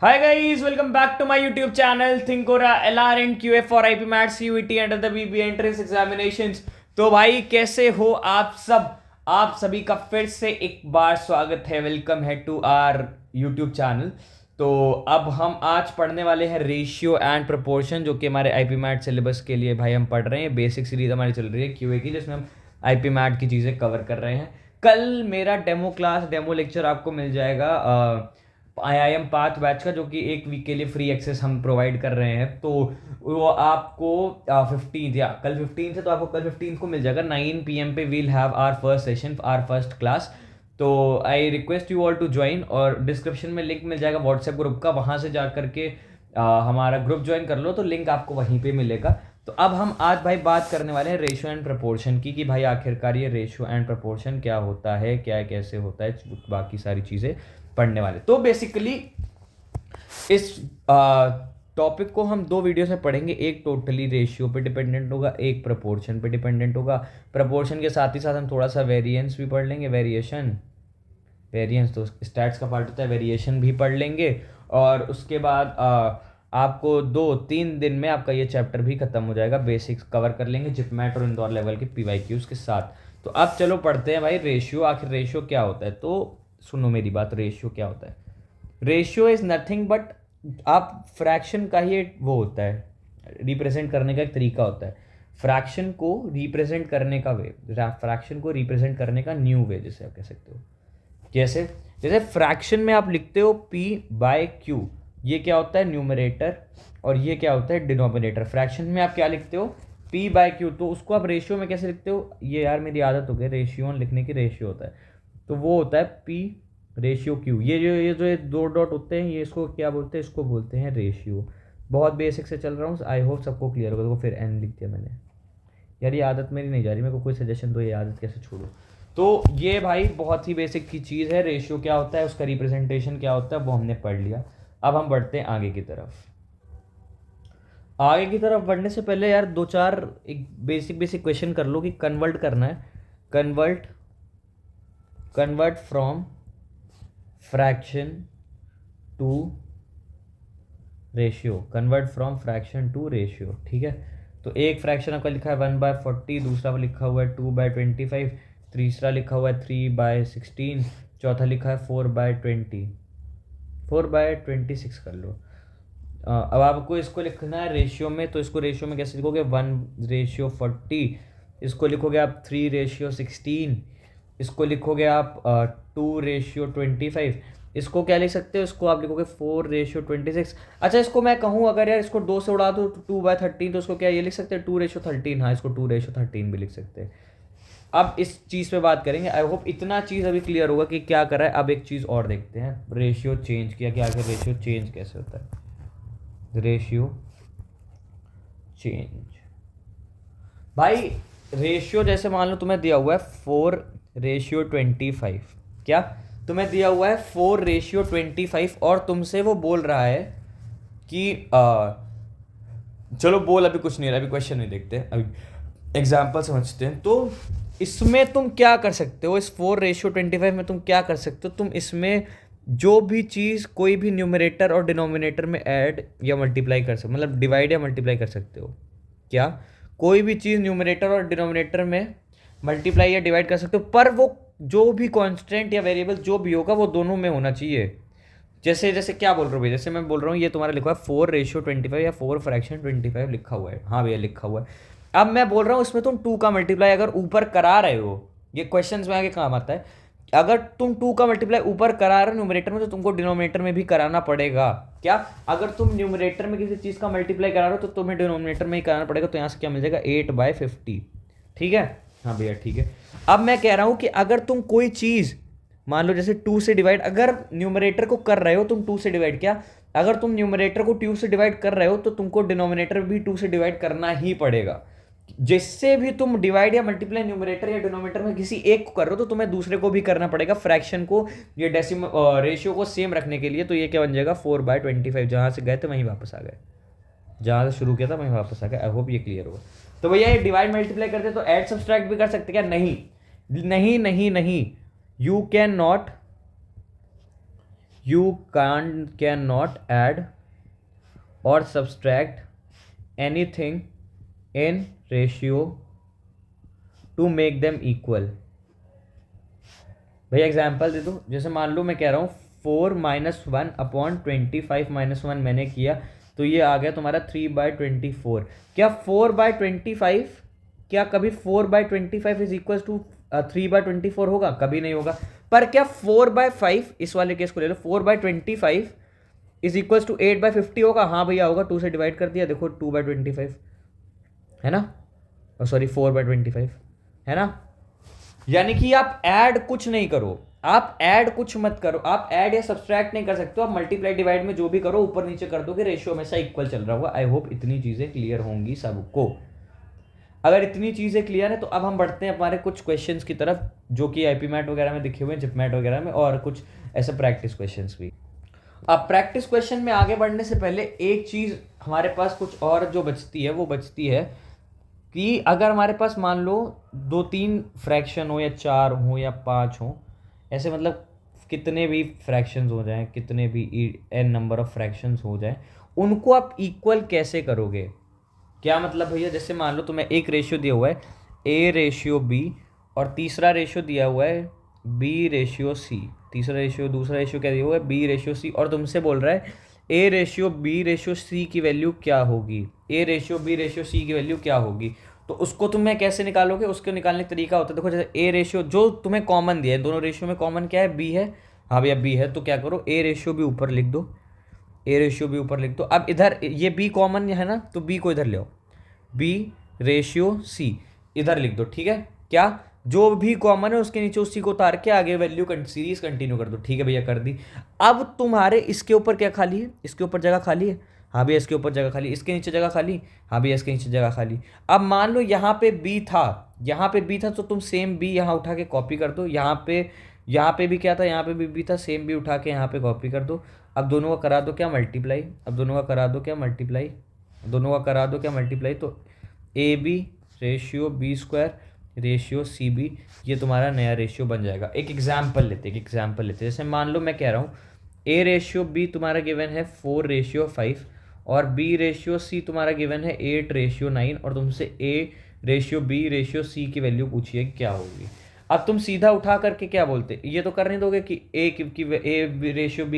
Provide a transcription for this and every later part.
Hi guys, welcome back to my YouTube channel Thinkora LR and QA for IP Mat CUET under the BB Entrance Examinations। तो भाई कैसे हो आप सभी का फिर से एक बार स्वागत है, वेलकम है टू आर YouTube चैनल। तो अब हम आज पढ़ने वाले हैं रेशियो एंड प्रोपोर्शन, जो कि हमारे आईपी मैट सिलेबस के लिए भाई हम पढ़ रहे हैं। बेसिक सीरीज हमारी चल रही है क्यूए की, जिसमें हम आईपी मैट की चीज़ें कवर कर रहे हैं। कल मेरा डेमो लेक्चर आपको मिल जाएगा IIM पाथ बैच का, जो कि एक वीक के लिए फ्री एक्सेस हम प्रोवाइड कर रहे हैं। तो वो आपको 15 या कल 15 से, तो आपको कल 15 को मिल जाएगा 9 PM पे। We'll have our first session, our first class. तो I request you all to join, और डिस्क्रिप्शन में लिंक मिल जाएगा व्हाट्सएप ग्रुप का, वहाँ से जा करके हमारा ग्रुप ज्वाइन कर लो, तो लिंक आपको वहीं पे मिलेगा। तो अब हम आज भाई बात करने वाले हैं रेशियो एंड प्रपोर्शन की, कि भाई आखिरकार ये रेशियो एंड प्रपोर्शन क्या होता है, क्या कैसे होता है, बाकी सारी चीज़ें पढ़ने वाले। तो बेसिकली इस टॉपिक को हम दो वीडियो से पढ़ेंगे। एक टोटली रेशियो पे डिपेंडेंट होगा, एक प्रपोर्शन पे डिपेंडेंट होगा। प्रपोर्शन के साथ ही साथ हम थोड़ा सा वेरिएंस भी पढ़ लेंगे। वेरिएंस तो स्टैट्स का पार्ट होता है, वेरिएशन भी पढ़ लेंगे। और उसके बाद आपको 2-3 दिन में आपका ये चैप्टर भी खत्म हो जाएगा। बेसिक्स कवर कर लेंगे जिपमैट और इंदौर लेवल के PYQs के साथ। तो अब चलो पढ़ते हैं भाई रेशियो। आखिर रेशियो क्या होता है, तो सुनो मेरी बात। रेशियो क्या होता है? रेशियो इज नथिंग बट, आप फ्रैक्शन का ही वो होता है, रिप्रेजेंट करने का एक तरीका होता है। फ्रैक्शन को रिप्रेजेंट करने का वे, फ्रैक्शन को रिप्रेजेंट करने का न्यू वे, जैसे आप कह सकते हो। जैसे जैसे फ्रैक्शन में आप लिखते हो P/Q, ये क्या होता है? न्यूमरेटर, और ये क्या होता है? डिनोमिनेटर। फ्रैक्शन में आप क्या लिखते हो? P/Q। तो उसको आप रेशियो में कैसे लिखते हो? ये यार मेरी आदत हो गई रेशियो लिखने की। रेशियो होता है, तो वो होता है P/Q। ये दो डॉट होते हैं, ये इसको क्या बोलते हैं? इसको बोलते हैं रेशियो। बहुत बेसिक से चल रहा हूँ, आई होप सबको क्लियर होगा। तो फिर N लिख दिया मैंने। यार ये आदत मेरी नहीं जा रही, मेरे को कोई सजेशन दो, ये आदत कैसे छोड़ो। तो ये भाई बहुत ही बेसिक की चीज़ है। रेशियो क्या होता है, उसका रिप्रेजेंटेशन क्या होता है, वो हमने पढ़ लिया। अब हम बढ़ते हैं आगे की तरफ। आगे की तरफ बढ़ने से पहले यार दो चार एक बेसिक क्वेश्चन कर लो, कि कन्वर्ट करना है। Convert from fraction to ratio. Convert from fraction to ratio, ठीक है। तो एक फ्रैक्शन आपका लिखा है 1/40, दूसरा लिखा हुआ है 2/25, तीसरा लिखा हुआ है 3/16, चौथा लिखा है 4/20, 4/26 कर लो। अब आपको इसको लिखना है रेशियो में, तो इसको रेशियो में कैसे लिखोगे? 1/40, इसको लिखोगे आप 3/16, इसको लिखोगे आप 2/25, इसको क्या लिख सकते हो? इसको आप लिखोगे 4/26। अच्छा, इसको मैं कहूँ अगर यार इसको 2 से उड़ा दो तो 2/13, तो इसको क्या ये लिख सकते हैं? 2/13। हाँ, इसको 2/13 भी लिख सकते हैं। अब इस चीज़ पे बात करेंगे। आई होप इतना चीज़ अभी क्लियर होगा कि क्या करा है। अब एक चीज़ और देखते हैं, रेशियो चेंज किया कि आखिर रेशियो चेंज कैसे होता है। रेशियो चेंज भाई, रेशियो जैसे मान लो तुम्हें दिया हुआ है 4/25। क्या तुम्हें दिया हुआ है 4/25, और तुमसे वो बोल रहा है कि चलो बोल, अभी कुछ नहीं रहा, अभी क्वेश्चन नहीं देखते, अभी एग्जाम्पल समझते हैं। तो इसमें तुम क्या कर सकते हो? इस 4/25 में तुम क्या कर सकते हो? तुम इसमें जो भी चीज़, कोई भी न्यूमरेटर और डिनोमिनेटर में ऐड या मल्टीप्लाई कर सकते, मतलब डिवाइड या मल्टीप्लाई कर सकते हो। क्या कोई भी चीज़ न्यूमरेटर और डिनोमिनेटर में मल्टीप्लाई या डिवाइड कर सकते हो, पर वो जो भी कांस्टेंट या वेरिएबल जो भी होगा वो दोनों में होना चाहिए। जैसे जैसे क्या बोल रहा हूँ भैया? जैसे मैं बोल रहा हूँ, ये तुम्हारा लिखा है 4/25 या 4/25 लिखा हुआ है। हाँ भैया लिखा हुआ है। अब मैं बोल रहा हूँ इसमें तुम 2 का मल्टीप्लाई अगर ऊपर करा रहे हो, ये क्वेश्चन में आगे काम आता है। अगर तुम 2 का मल्टीप्लाई ऊपर करा रहे हो न्यूमरेटर में, तो तुमको डिनोमिनेटर में भी कराना पड़ेगा। क्या अगर तुम न्यूमरेटर में किसी चीज़ का मल्टीप्लाई करा रहे हो, तो तुम्हें डिनोमिनेटर में ही कराना पड़ेगा। तो यहाँ से क्या मिल जाएगा? 8/50। ठीक है, हाँ भैया ठीक है। अब मैं कह रहा हूँ कि अगर तुम कोई चीज़ मान लो जैसे 2 से डिवाइड, अगर न्यूमरेटर को कर रहे हो तुम 2 से डिवाइड, क्या अगर तुम न्यूमरेटर को 2 से डिवाइड कर रहे हो, तो तुमको डिनोमिनेटर भी 2 से डिवाइड करना ही पड़ेगा। जिससे भी तुम डिवाइड या मल्टीप्लाई न्यूमरेटर या डिनोमिनेटर में किसी एक को कर रहे हो, तो तुम्हें दूसरे को भी करना पड़ेगा, फ्रैक्शन को, ये डेसिमल रेशियो को सेम रखने के लिए। तो ये क्या बन जाएगा? 4/25। जहां से गए थे वहीं वापस आ गए, जहां से शुरू किया था वहीं वापस आ गए। आई होप ये क्लियर होगा। तो भैया ये डिवाइड मल्टीप्लाई करते तो ऐड सब्सट्रैक्ट भी कर सकते क्या? नहीं नहीं नहीं नहीं, you can not you can not add or subtract anything in ratio to make them equal. भैया एग्जाम्पल दे दो, जैसे मान लो मैं कह रहा हूँ 4-1/25 - 1 मैंने किया, तो ये आ गया तुम्हारा 3/24। क्या 4/25, क्या कभी 4/25 इज इक्वल टू 3/24 होगा? कभी नहीं होगा। पर क्या 4/5, इस वाले केस को ले लो, 4/25 इज इक्वल टू 8/50 होगा? हाँ भैया होगा, 2 से डिवाइड कर दिया, देखो 2/25 है ना, सॉरी 4/25 है ना। यानी कि आप ऐड कुछ नहीं करो, आप ऐड कुछ मत करो, आप ऐड या सब्सट्रैक्ट नहीं कर सकते हो, आप मल्टीप्लाई डिवाइड में जो भी करो ऊपर नीचे कर दो कि रेशियो हमेशा इक्वल चल रहा होगा। आई होप इतनी चीजें क्लियर होंगी सबको। अगर इतनी चीजें क्लियर है तो अब हम बढ़ते हैं हमारे कुछ क्वेश्चंस की तरफ जो कि आईपी मैट वगैरह में दिखे हुए हैं, जिप मैट वगैरह में, और कुछ ऐसे प्रैक्टिस क्वेश्चंस भी। अब प्रैक्टिस क्वेश्चन में आगे बढ़ने से पहले एक चीज हमारे पास कुछ और जो बचती है, वो बचती है कि अगर हमारे पास मान लो 2-3 फ्रैक्शन हो या 4 हो या 5 हो, ऐसे मतलब कितने भी फ्रैक्शंस हो जाएं, कितने भी एन नंबर ऑफ फ्रैक्शंस हो जाएं, उनको आप इक्वल कैसे करोगे? क्या मतलब भैया, जैसे मान लो तुम्हें एक रेशियो दिया हुआ है A/B, और तीसरा रेशियो दिया हुआ है B/C, तीसरा रेशियो, दूसरा रेशियो क्या दिया हुआ है B/C, और तुमसे बोल रहा है A/B/C की वैल्यू क्या होगी, A/B/C की वैल्यू क्या होगी। तो उसको तुम्हें कैसे निकालोगे? उसको निकालने का तरीका होता है, देखो जैसे A रेशियो जो तुम्हें कॉमन दिया है, दोनों रेशियो में कॉमन क्या है? B है। हाँ भैया B है, तो क्या करो, A/B ऊपर लिख दो, A/B ऊपर लिख दो। अब इधर ये B कॉमन है ना, तो B को इधर ले आओ, B/C इधर लिख दो, ठीक है। क्या जो भी कॉमन है उसके नीचे उसी को उतार के आगे वैल्यू सीरीज कंटिन्यू कर दो, ठीक है भैया, कर दी। अब तुम्हारे इसके ऊपर क्या खाली है? इसके ऊपर जगह खाली है, हाँ भैया इसके ऊपर जगह खाली, इसके नीचे जगह खाली, हाँ भैया इसके नीचे जगह खाली। अब मान लो यहाँ पे B था, यहाँ पे B था, तो तुम सेम B यहाँ उठा के कॉपी कर दो, यहाँ पे भी क्या था, यहाँ पे भी B था, सेम B उठा के यहाँ पे कॉपी कर दो। अब दोनों का करा दो क्या? मल्टीप्लाई। अब दोनों का करा दो क्या? मल्टीप्लाई। दोनों का करा दो क्या? मल्टीप्लाई। तो AB/B²/CB, ये तुम्हारा नया रेशियो बन जाएगा। एक एग्जाम्पल लेते हैं, जैसे मान लो मैं कह रहा हूँ A/B तुम्हारा गिवन है 4/5, और B/C तुम्हारा गिवन है 8/9, और तुमसे A/B/C की वैल्यू पूछिए क्या होगी। अब तुम सीधा उठा करके क्या बोलते, ये तो कर नहीं दोगे कि A/B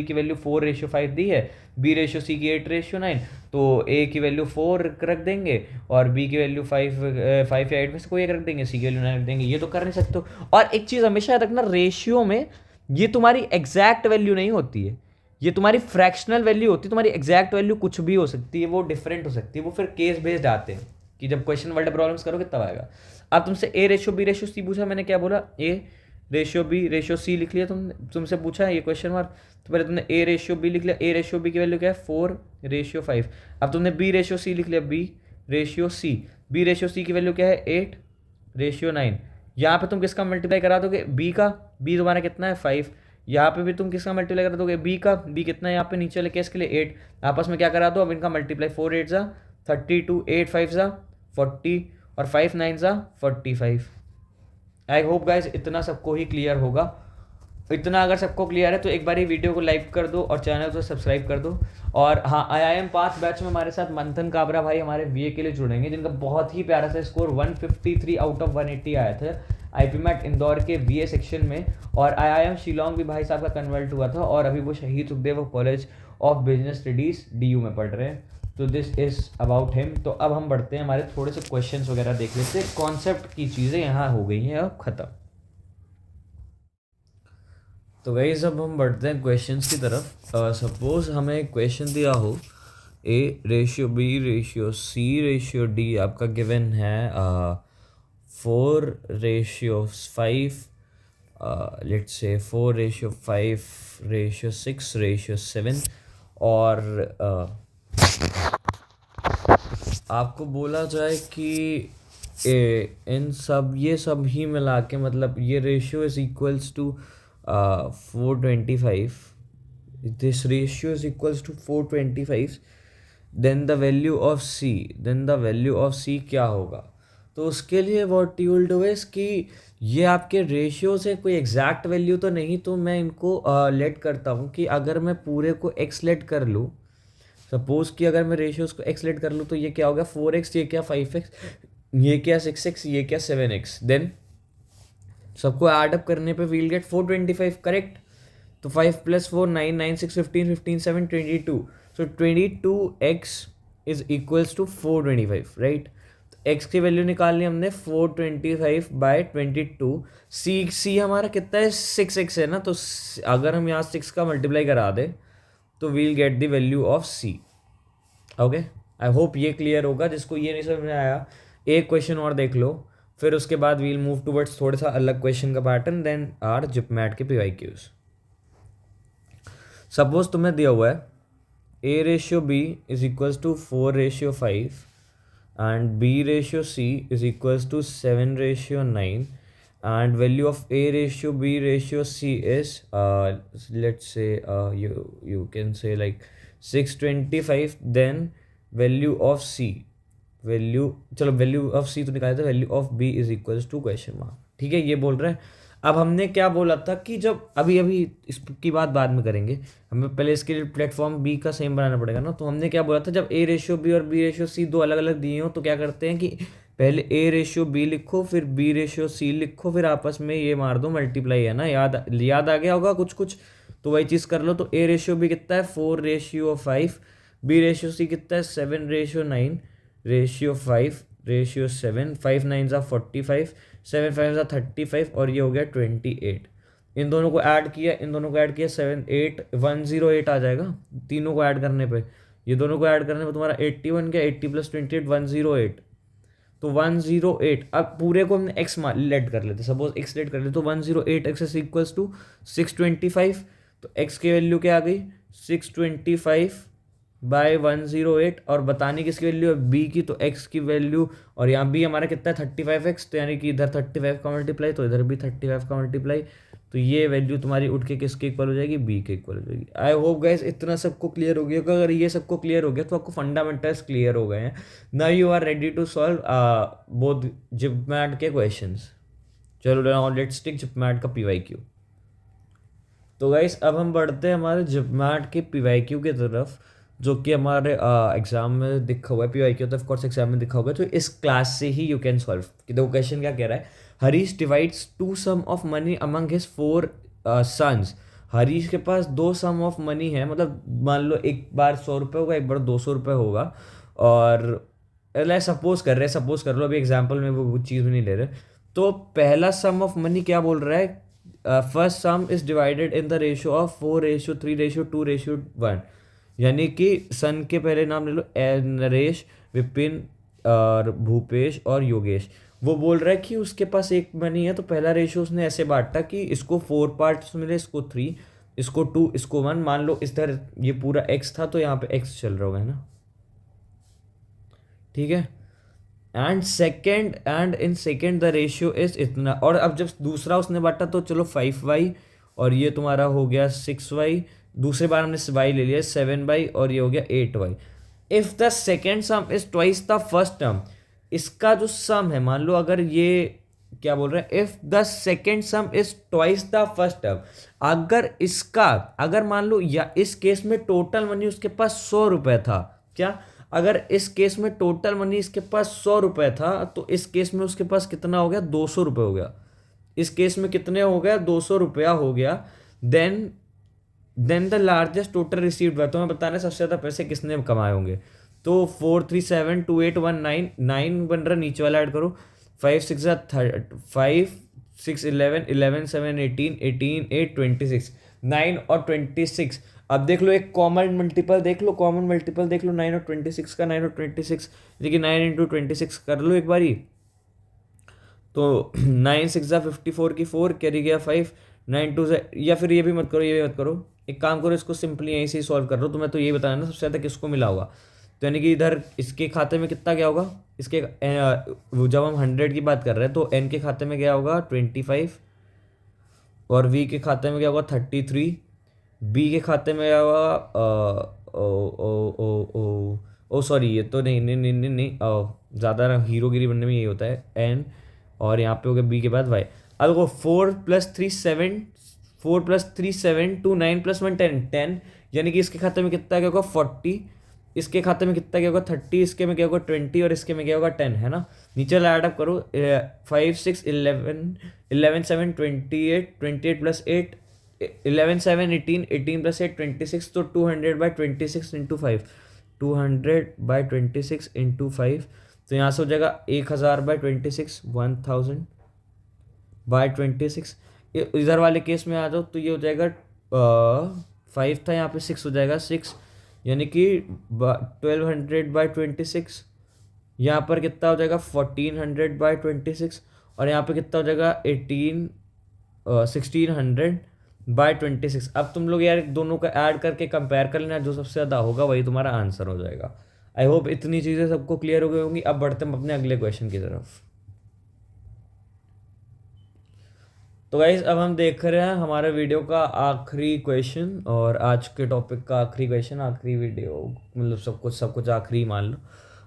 की वैल्यू 4/5 दी है, B/C की 8/9, तो A की वैल्यू 4 रख देंगे और B की वैल्यू 5 या 8 में से कोई एक रख देंगे, C की वैल्यू 9 रख देंगे। ये तो कर नहीं सकते। और एक चीज़ हमेशा याद रखना, रेशियो में ये तुम्हारी एग्जैक्ट वैल्यू नहीं होती है, ये तुम्हारी फ्रैक्शनल वैल्यू होती है। तुम्हारी एग्जैक्ट वैल्यू कुछ भी हो सकती है, वो डिफरेंट हो सकती है, वो फिर केस बेस्ड आते हैं कि जब क्वेश्चन वर्ड प्रॉब्लम्स करोगे तब आएगा। अब तुमसे A/B/C पूछा, मैंने क्या बोला, A/B/C लिख लिया, तुमसे पूछा है ये क्वेश्चन मार्क, तो पहले तुमने A/B लिख लिया, A/B की वैल्यू क्या है 4/5। अब तुमने B/C लिख लिया, B/C की वैल्यू क्या है 8/9। यहाँ पे तुम किसका मल्टीप्लाई करा दोगे? B का, B तुम्हारा कितना है 5। यहाँ पे भी तुम किसका मल्टीप्लाई करा दोगे? B का, B कितना है यहाँ पे नीचे वाले केस के लिए 8। आपस में क्या करा दो, अब इनका मल्टीप्लाई, 4 8 ज़ा 32, 8 5 ज़ा 40, और 5 9 ज़ा 45। आई होप गाइज इतना सबको ही क्लियर होगा। इतना अगर सबको क्लियर है तो एक बार ही वीडियो को लाइक कर दो और चैनल को सब्सक्राइब कर दो। और हाँ, IIM 5 बैच में हमारे साथ मंथन काबरा भाई हमारे VA के लिए जुड़ेंगे, जिनका बहुत ही प्यारा सा स्कोर 153 आउट ऑफ 180 आया था आईपी मैट इंदौर के VA सेक्शन में। और IIM शिलोंग भी भाई साहब का कन्वर्ट हुआ था, और अभी वो शहीद Sukhdev college of business studies DU में पढ़ रहे हैं। तो दिस इज़ अबाउट हिम। तो अब हम बढ़ते हैं, हमारे थोड़े से क्वेश्चंस वगैरह देख लेते हैं। कॉन्सेप्ट की चीज़ें यहाँ हो गई हैं अब ख़त्म। तो गाइस अब हम बढ़ते हैं क्वेश्चंस की तरफ। सपोज हमें क्वेश्चन दिया हो A/B/C/D आपका गिवन है 4/5, लेट्स से 4/5/6/7, और आपको बोला जाए कि इन सब ये सब ही मिला के, मतलब ये ratio is equals to 425, this ratio is equals to 425, then the value of C क्या होगा? तो उसके लिए what you will do is कि ये आपके रेशियो से कोई एग्जैक्ट वैल्यू तो नहीं, तो मैं इनको लेट करता हूँ कि अगर मैं पूरे को एक्स लेट कर लूँ, सपोज कि अगर मैं रेशियोज को एक्स लेट कर लूँ, तो ये क्या हो गया 4x, ये क्या 5x, ये क्या 6x, ये क्या 7x, देन सबको ऐड अप करने पे वील गेट 425, करेक्ट। तो 5 + 4 9, 9 6 15, 15 7 22, so 22x is equals to 425, right. X की वैल्यू निकालनी हमने 425/22। सी हमारा कितना है 6x है ना, तो अगर हम यहाँ 6 का मल्टीप्लाई करा दे तो we'll get the value of C. Okay, I hope ये क्लियर होगा। जिसको ये नहीं समझ में आया एक क्वेश्चन और देख लो, फिर उसके बाद वील मूव टूवर्ड्स थोड़ा सा अलग क्वेश्चन का पैटर्न, देन आर जिपमैट के PYQs। सपोज तुम्हें दिया हुआ है A/B is equals to 4/5 and B/C is equals to 7/9, and value of A/B/C is let's say you can say like 625, then value of C, चलो वैल्यू ऑफ C तो निकाले थे, value of B is equals to question mark. ठीक है, ये बोल रहे हैं। अब हमने क्या बोला था कि जब अभी इसकी बात बाद में करेंगे, हमें पहले इसके लिए प्लेटफॉर्म बी का सेम बनाना पड़ेगा ना। तो हमने क्या बोला था, जब A/B और B/C दो अलग अलग दिए हो तो क्या करते हैं कि पहले A/B लिखो, फिर B/C लिखो, फिर आपस में ये मार दो मल्टीप्लाई, है ना। याद आ गया होगा कुछ, तो वही चीज़ कर लो। तो A/B कितना है 4/5, B/C कितना है 7/9, रेशियो 5/7, 5 9 45, 7 5 35, और ये हो गया 28। इन दोनों को ऐड किया 7 8 108 आ जाएगा तीनों को ऐड करने पे। ये दोनों को ऐड करने पे तुम्हारा 81 क्या, 80 + 28 108, तो 108। अब पूरे को हमने एक्स लेट कर लेते, सपोज एक्स लेट कर लेते, तो 108x इज इक्वल्स टू 625। तो एक्स की वैल्यू क्या आ गई 625/108, और बतानी किसकी वैल्यू है बी की, तो एक्स की वैल्यू, और यहाँ बी हमारा कितना है 35x, तो यानी कि इधर 35 का मल्टीप्लाई, तो इधर भी 35 का मल्टीप्लाई, तो ये वैल्यू तुम्हारी उठ के किसके इक्वल हो जाएगी, बी के इक्वल हो जाएगी। आई होप गाइस इतना सबको क्लियर हो गया होगा। अगर ये सबको क्लियर हो गया तो आपको फंडामेंटल्स क्लियर हो गए हैं। Now you are ready to solve both JIPMAT के क्वेश्चंस। चलो नाउ लेट्स टेक जिपमैट का PYQ। तो गाइस अब हम बढ़ते हैं हमारे जिपमैट के PYQ की तरफ, जो कि हमारे एग्जाम में दिखा हुआ है। PYQ तो ऑफ कोर्स एग्जाम में दिखा होगा, तो इस क्लास से ही यू कैन सॉल्व। कि देखो क्वेश्चन क्या कह रहा है, Harish divides 2 some of money among his 4 sons. Harish के पास 2 सम ऑफ मनी है, मतलब मान लो एक बार 100 रुपये होगा, एक बार 200 रुपये होगा, और सपोज कर लो, अभी एग्जाम्पल में वो चीज़ भी नहीं ले रहे। तो पहला सम ऑफ मनी क्या बोल रहा है, first some is divided in the ratio of 4/3/2/1, यानी कि सन के पहले नाम ले लो, नरेश, विपिन और भूपेश और योगेश। वो बोल रहा है कि उसके पास एक मनी है, तो पहला रेशियो उसने ऐसे बांटा कि इसको 4 पार्ट्स मिले, इसको 3, इसको 2, इसको 1। मान लो इधर ये पूरा x था, तो यहाँ पे x चल रहा होगा, है ना। ठीक है, and in second the ratio is इतना। और अब जब दूसरा उसने बांटा तो चलो 5y, और ये तुम्हारा हो गया 6y, दूसरे बार हमने y ले लिया 7y, और ये हो गया 8y। If the second sum is twice the first term, इसका जो सम है, मान लो अगर ये क्या बोल रहे हैं, if the second sum is twice the first term, अगर मान लो, या इस केस में टोटल मनी उसके पास 100 रुपये था, क्या, अगर इस केस में टोटल मनी इसके पास 100 रुपये था, तो इस केस में उसके पास कितना हो गया 200 रुपये हो गया। इस केस में कितने हो गया 200 रुपया हो गया। Then the largest total received by, तो मैं बताना सबसे ज़्यादा पैसे किसने कमाए होंगे। तो 4372819 9 बन रहा, नीचे वाला ऐड करो, 5 6 5 6 11 11 7 18 18 8 26, 9 और 26। अब देख लो एक कॉमन मल्टीपल देख लो 9 और 26 का, 9 और 26, देखिए 9 × 26 कर लो एक बारी, तो 9 6 54 की 4 कैरी गया 5, 9 2 या फिर ये भी मत करो, एक काम करो, इसको सिंपली यहीं से सॉल्व कर लो। तो मैं तो यही बताना ना सबसे ज़्यादा किसको मिला होगा, तो यानी कि इधर इसके खाते में कितना गया होगा, इसके जब हम 100 की बात कर रहे हैं तो n के खाते में गया होगा 25, और v के खाते में गया होगा 33, b के खाते में गया होगा ओ सॉरी, ये तो नहीं नहीं नहीं नहीं नहीं, ज़्यादा हीरोगिरी बनने में यही होता है एन, और यहाँ पे हो गया बी के बाद वाई। अब देखो 4 + 3 7, 4 + 3 7 2 9 + 1 10, यानी कि इसके खाते में कितना क्या होगा 40, इसके खाते में कितना क्या होगा 30, इसके में क्या होगा 20 और इसके में क्या होगा 10, है ना। नीचे ऐड अप करो 5 6 11 11 7 28 28 + 8 11 7 18 18 + 8 26, तो 200/26 × 5, 200/26 × 5, तो यहाँ से हो जाएगा 1000/26, 1000/26। इधर वाले केस में आ जाओ तो ये हो जाएगा 5 था, यहाँ पे 6 हो जाएगा 6, यानी कि 1200/26। यहाँ पर कितना हो जाएगा 1400/26, और यहाँ पे कितना हो जाएगा 1600/26। अब तुम लोग यार दोनों का ऐड करके कंपेयर कर लेना, जो सबसे ज़्यादा होगा वही तुम्हारा आंसर हो जाएगा। आई होप इतनी चीज़ें सबको क्लियर हो गई होंगी। अब बढ़ते हम अपने अगले क्वेश्चन की तरफ। तो गाइज अब हम देख रहे हैं हमारे वीडियो का आखिरी क्वेश्चन, और आज के टॉपिक का आखिरी क्वेश्चन, आखिरी वीडियो, मतलब सब कुछ आखिरी मान लो,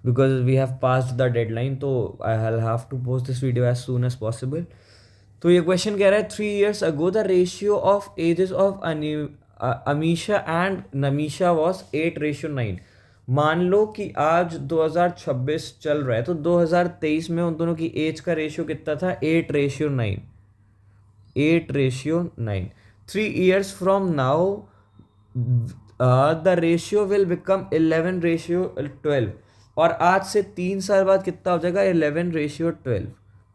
because we have passed the deadline, तो I have to post this video as soon as possible. तो ये क्वेश्चन कह रहा है 3 years ago the ratio of ages of Amisha and Namisha was 8:9। मान लो कि आज 2026 चल रहा है, तो 2023 में उन दोनों की एज का रेशियो कितना था 8:9, 8:9। 3 years from now the ratio will become 11:12, और आज से 3 साल बाद कितना हो जाएगा 11:12।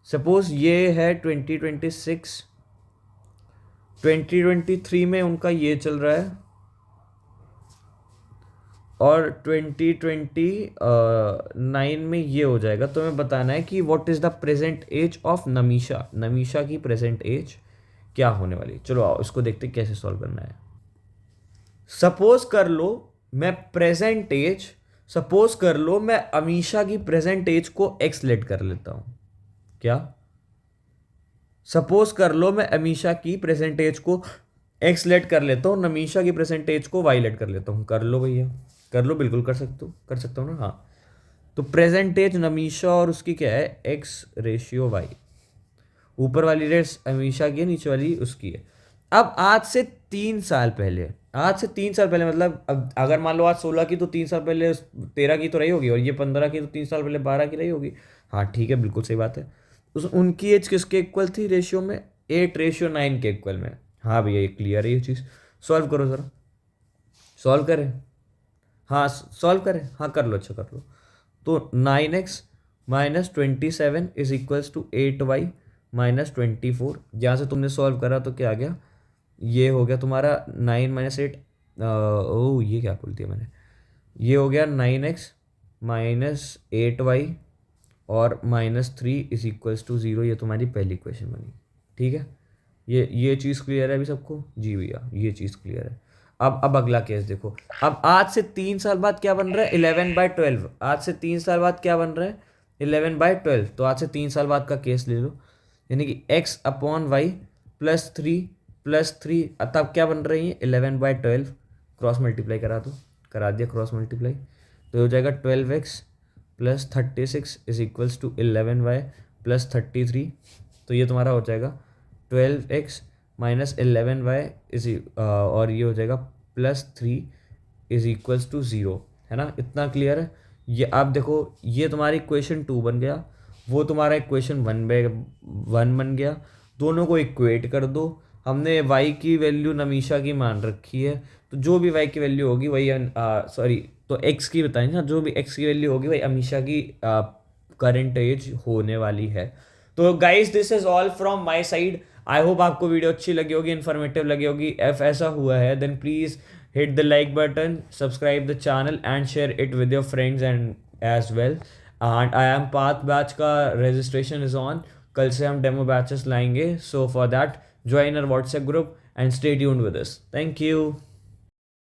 सपोज ये है 2026, 2023 में उनका ये चल रहा है, और 2029 में ये हो जाएगा। तो हमें बताना है कि what is the present age of Namisha, Namisha की प्रेजेंट एज क्या होने वाली। चलो आओ इसको देखते कैसे सॉल्व करना है। सपोज कर लो मैं प्रेजेंट एज, सपोज कर लो मैं अमीशा की प्रेजेंट एज को एक्स लेट कर लेता हूं। क्या? सपोज कर लो मैं अमीशा की प्रेजेंट एज को एक्स लेट कर लेता हूँ, नमीशा की प्रेजेंट एज को वाई लेट कर लेता हूँ। कर लो भैया, कर लो, बिल्कुल कर सकता हूँ ना। हाँ, तो प्रेजेंट एज नमीशा और उसकी क्या है x/y। ऊपर वाली रेट अमीशा की है, नीचे वाली उसकी है। अब आज से 3 साल पहले, आज से 3 साल पहले मतलब अब अगर मान लो आज 16 की, तो 3 साल पहले 13 की तो रही होगी, और ये 15 की, तो 3 साल पहले 12 की रही होगी। हाँ ठीक है, बिल्कुल सही बात है। उनकी एज किसके इक्वल थी रेशियो में 8:9 के इक्वल में। हाँ भैया ये क्लियर है ये चीज़। सॉल्व करो ज़रा, सॉल्व करें। हाँ सॉल्व करें, हाँ कर लो, अच्छा कर लो। तो 9x - 27 is equals to 8y - 24। यहाँ से तुमने सॉल्व करा तो क्या आ गया, ये हो गया तुम्हारा 9 - 8, ओ ये क्या बोल दिया मैंने, ये हो गया 9x - 8y और -3 इज इक्वल्स टू 0। ये तुम्हारी पहली इक्वेशन बनी। ठीक है, ये चीज़ क्लियर है अभी सबको? जी भैया ये चीज़ क्लियर है। अब अगला केस देखो। अब आज से 3 साल बाद क्या बन रहा है 11/12। आज से 3 साल बाद क्या बन रहा है 11/12। तो आज से 3 साल बाद का केस ले लो, यानी कि x/y +3 तब क्या बन रही है 11/12। क्रॉस मल्टीप्लाई करा दो, करा दिया क्रॉस मल्टीप्लाई, तो हो जाएगा 12x + 36 is equals to 11y + 33। तो ये तुम्हारा हो जाएगा 12x - 11y इज और ये हो जाएगा +3 इज इक्वल्स टू 0, है ना। इतना क्लियर है। ये आप देखो, ये तुम्हारी इक्वेशन 2 बन गया, वो तुम्हारा इक्वेशन 1 बन गया। दोनों को इक्वेट कर दो। हमने y की वैल्यू नमीशा की मान रखी है, तो जो भी y की वैल्यू होगी वही सॉरी, तो x की बताएं ना, जो भी x की वैल्यू होगी वही अमीशा की करंट एज होने वाली है। तो guys this is all from my side. I hope आपको वीडियो अच्छी लगी होगी, इन्फॉर्मेटिव लगी होगी। इफ ऐसा हुआ है then please hit the like button, subscribe the channel and share it with your friends and as well. And I am Path Batch का registration is on, कल से हम demo batches लाएंगे, so for that join our WhatsApp group and stay tuned with us. Thank you.